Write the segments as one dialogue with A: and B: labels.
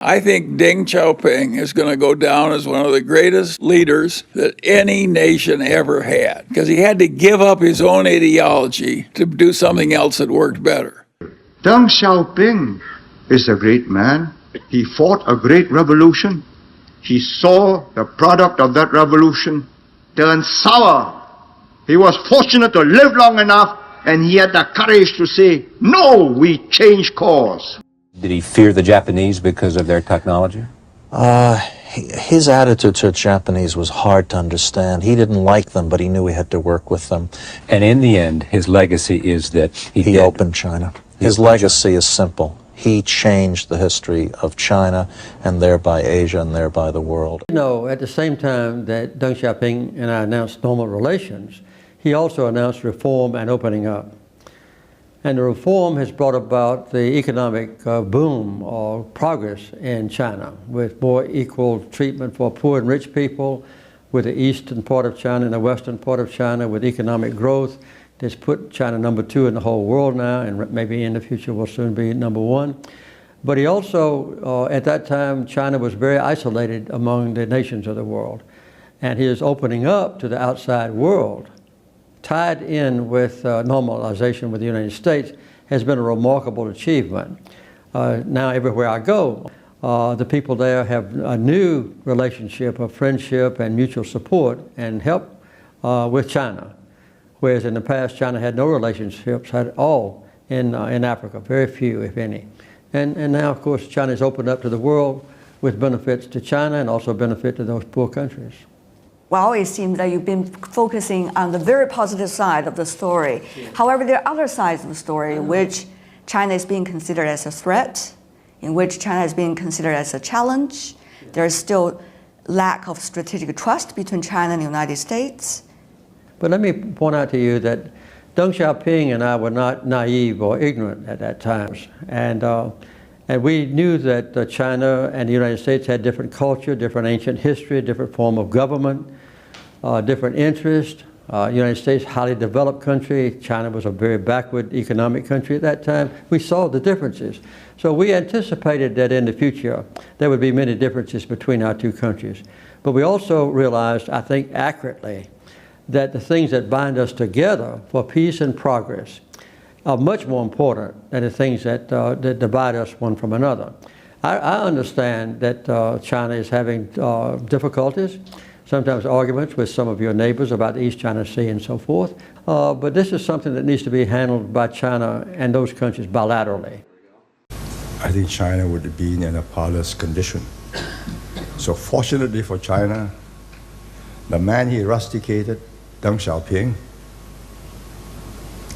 A: I think Deng Xiaoping is going to go down as one of the greatest leaders that any nation ever had, because he had to give up his own ideology to do something else that worked better.
B: Deng Xiaoping is a great man. He fought a great revolution. He saw the product of that revolution turn sour. He was fortunate to live long enough, and he had the courage to say, no, we change course.
C: Did he fear the Japanese because of their technology?
D: His attitude to the Japanese was hard to understand. He didn't like them, but he knew he had to work with them.
C: And in the end, his legacy is that
D: he opened China. His legacy is simple. He changed the history of China and thereby Asia and thereby the world.
E: You know, at the same time that Deng Xiaoping and I announced normal relations, he also announced reform and opening up. And the reform has brought about the economic boom or progress in China, with more equal treatment for poor and rich people, with the eastern part of China and the western part of China, with economic growth that's put China #2 in the whole world now, and maybe in the future will soon be #1. But he also, at that time, China was very isolated among the nations of the world. And his opening up to the outside world, tied in with normalization with the United States, has been a remarkable achievement. Now everywhere I go, the people there have a new relationship of friendship and mutual support and help with China. Whereas in the past, China had no relationships at all in Africa, very few, if any. And now, of course, China is opened up to the world with benefits to China and also benefit to those poor countries.
F: Well, it seems that you've been focusing on the very positive side of the story. However, there are other sides of the story in which China is being considered as a threat, in which China is being considered as a challenge. There is still lack of strategic trust between China and the United States.
E: But let me point out to you that Deng Xiaoping and I were not naive or ignorant at that time. And we knew that China and the United States had different culture, different ancient history, different form of government, different interests. United States, highly developed country. China was a very backward economic country at that time. We saw the differences. So we anticipated that in the future there would be many differences between our two countries. But we also realized, I think accurately, that the things that bind us together for peace and progress are much more important than the things that divide us one from another. I understand that China is having difficulties, sometimes arguments with some of your neighbors about the East China Sea and so forth, but this is something that needs to be handled by China and those countries bilaterally.
G: I think China would be in a parlous condition. So fortunately for China, the man he rusticated, Deng Xiaoping,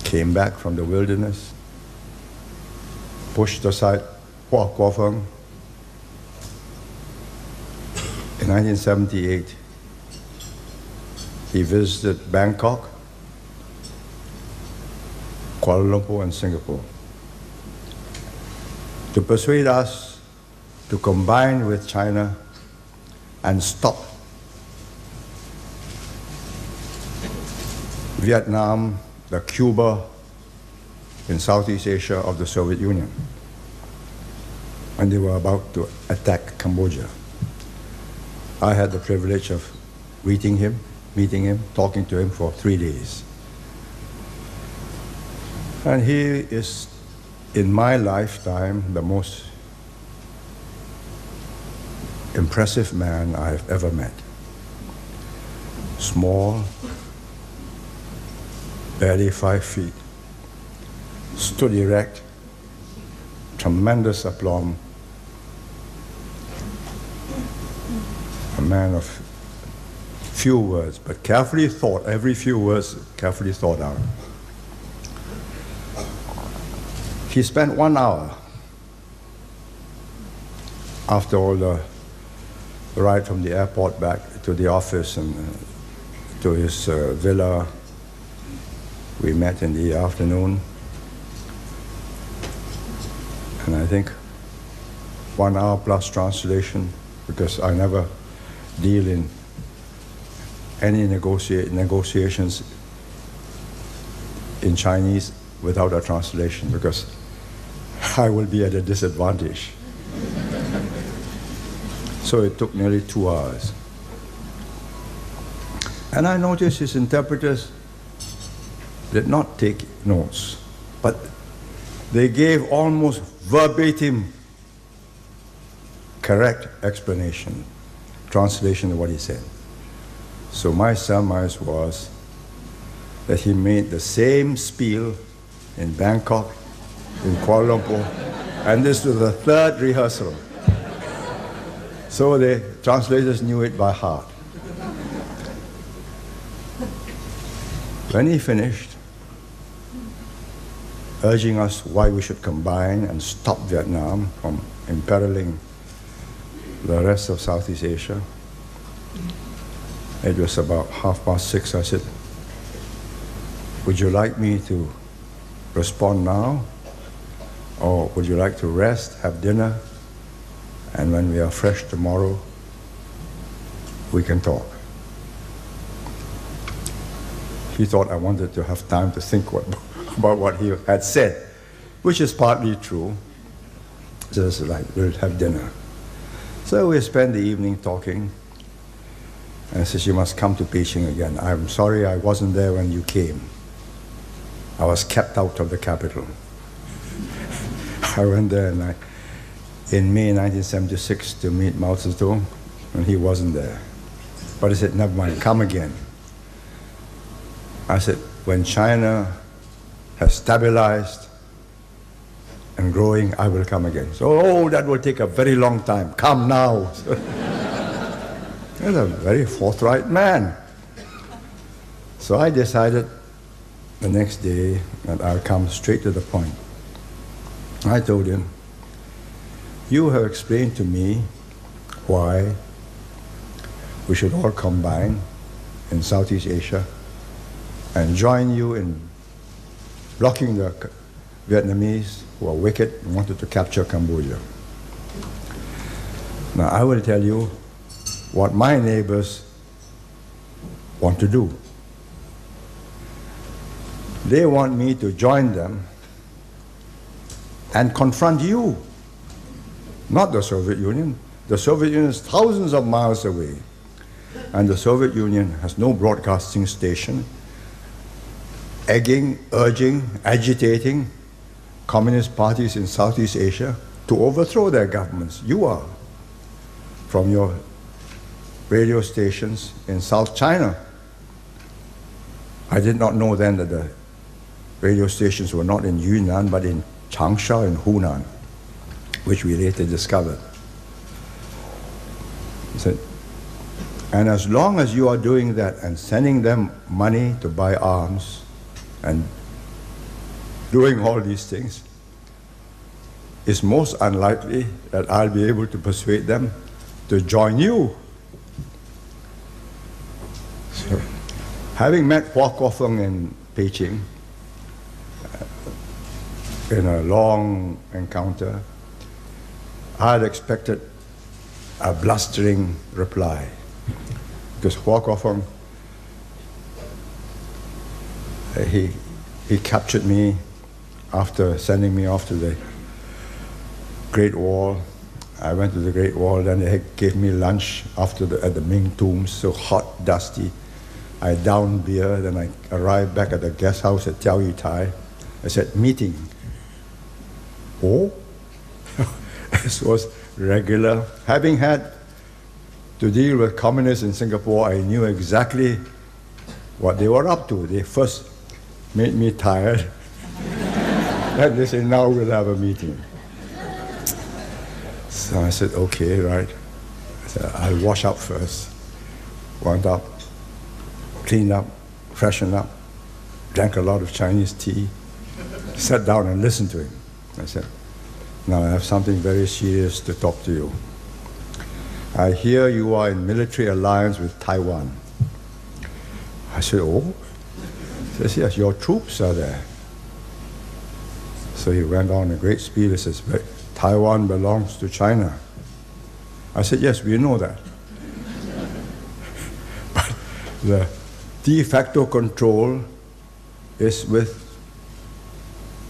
G: came back from the wilderness, pushed aside Kuan. In 1978, he visited Bangkok, Kuala Lumpur, and Singapore to persuade us to combine with China and stop Vietnam, the Cuba in Southeast Asia of the Soviet Union, when they were about to attack Cambodia. I had the privilege of meeting him, talking to him for 3 days. And he is, in my lifetime, the most impressive man I have ever met. Small, barely 5 feet, stood erect, tremendous aplomb, a man of few words, but carefully thought, every few words carefully thought out. He spent 1 hour after all the ride from the airport back to the office and to his villa. We met in the afternoon, and I think 1 hour plus translation, because I never deal in any negotiations in Chinese without a translation, because I will be at a disadvantage. So it took nearly 2 hours. And I noticed his interpreters did not take notes, but they gave almost verbatim correct explanation, translation of what he said. So my surmise was that he made the same spiel in Bangkok, in Kuala Lumpur, and this was the 3rd rehearsal. So the translators knew it by heart. When he finished, urging us why we should combine and stop Vietnam from imperiling the rest of Southeast Asia, it was about 6:30. I said, would you like me to respond now? Or would you like to rest, have dinner, and when we are fresh tomorrow, we can talk? He thought I wanted to have time to think about what he had said, which is partly true. Just like, we'll have dinner. So we spent the evening talking, and I said, you must come to Beijing again. I'm sorry I wasn't there when you came. I was kept out of the capital. I went there in May 1976 to meet Mao Zedong, and he wasn't there. But he said, never mind, come again. I said, when China has stabilized and growing, I will come again. So, oh, that will take a very long time. Come now. He's a very forthright man. So I decided the next day that I'll come straight to the point. I told him, you have explained to me why we should all combine in Southeast Asia and join you in blocking the Vietnamese who are wicked and wanted to capture Cambodia. Now I will tell you what my neighbors want to do. They want me to join them and confront you, not the Soviet Union. The Soviet Union is thousands of miles away, and the Soviet Union has no broadcasting station, egging, urging, agitating communist parties in Southeast Asia to overthrow their governments. You are, from your radio stations in South China. I did not know then that the radio stations were not in Yunnan, but in Changsha and Hunan, which we later discovered. He said, and as long as you are doing that and sending them money to buy arms and doing all these things, it's most unlikely that I'll be able to persuade them to join you. So, having met Hua Guofeng in Beijing in a long encounter, I had expected a blustering reply, because Hua Guofeng, he captured me after sending me off to the Great Wall. I went to the Great Wall, then they gave me lunch at the Ming Tombs, so hot, dusty. I downed beer, then I arrived back at the guest house at Tiao Yu Tai. I said, meeting. Oh? This was regular. Having had to deal with communists in Singapore, I knew exactly what they were up to. They first made me tired, and they said, now we'll have a meeting. So I said, okay, right. I said, I'll wash up first. Went up, cleaned up, freshened up, drank a lot of Chinese tea, sat down and listened to him. I said, now I have something very serious to talk to you. I hear you are in military alliance with Taiwan. I said, oh? He says, yes, your troops are there. So he went on a great speech. He says, Taiwan belongs to China. I said, yes, we know that. But the de facto control is with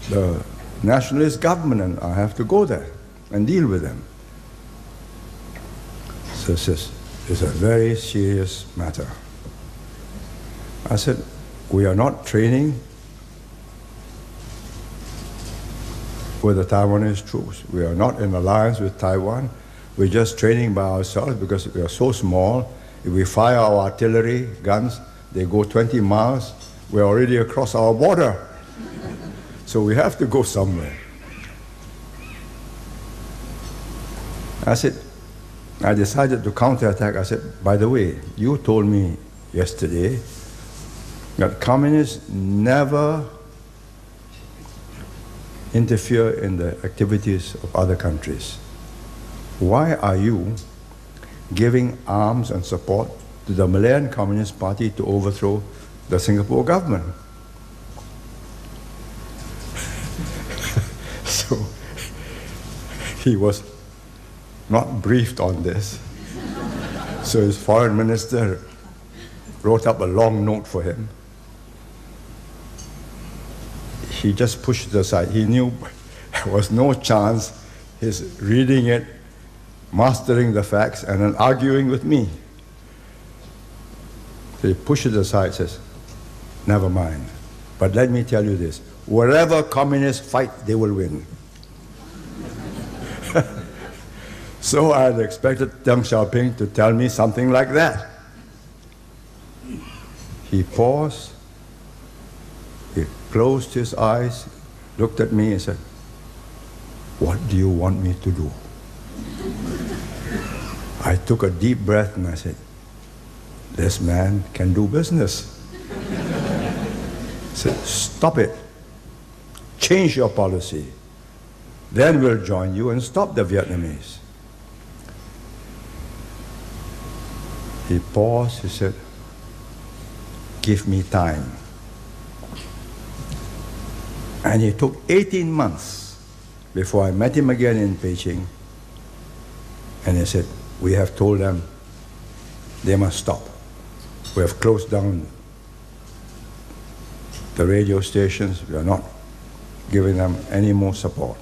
G: the nationalist government, and I have to go there and deal with them. So he says, it's a very serious matter. I said, we are not training with the Taiwanese troops. We are not in alliance with Taiwan. We're just training by ourselves because we are so small. If we fire our artillery guns, they go 20 miles. We're already across our border. So we have to go somewhere. I decided to counterattack. I said, by the way, you told me yesterday that communists never interfere in the activities of other countries. Why are you giving arms and support to the Malayan Communist Party to overthrow the Singapore government? So he was not briefed on this. So his foreign minister wrote up a long note for him. He just pushed it aside. He knew there was no chance his reading it, mastering the facts, and then arguing with me. So he pushed it aside, says, never mind. But let me tell you this, wherever communists fight, they will win. So I had expected Deng Xiaoping to tell me something like that. He paused, he closed his eyes, looked at me and said, what do you want me to do? I took a deep breath and I said, this man can do business. I said, stop it. Change your policy. Then we'll join you and stop the Vietnamese. He paused, he said, give me time. And it took 18 months before I met him again in Beijing. And he said, we have told them they must stop. We have closed down the radio stations. We are not giving them any more support.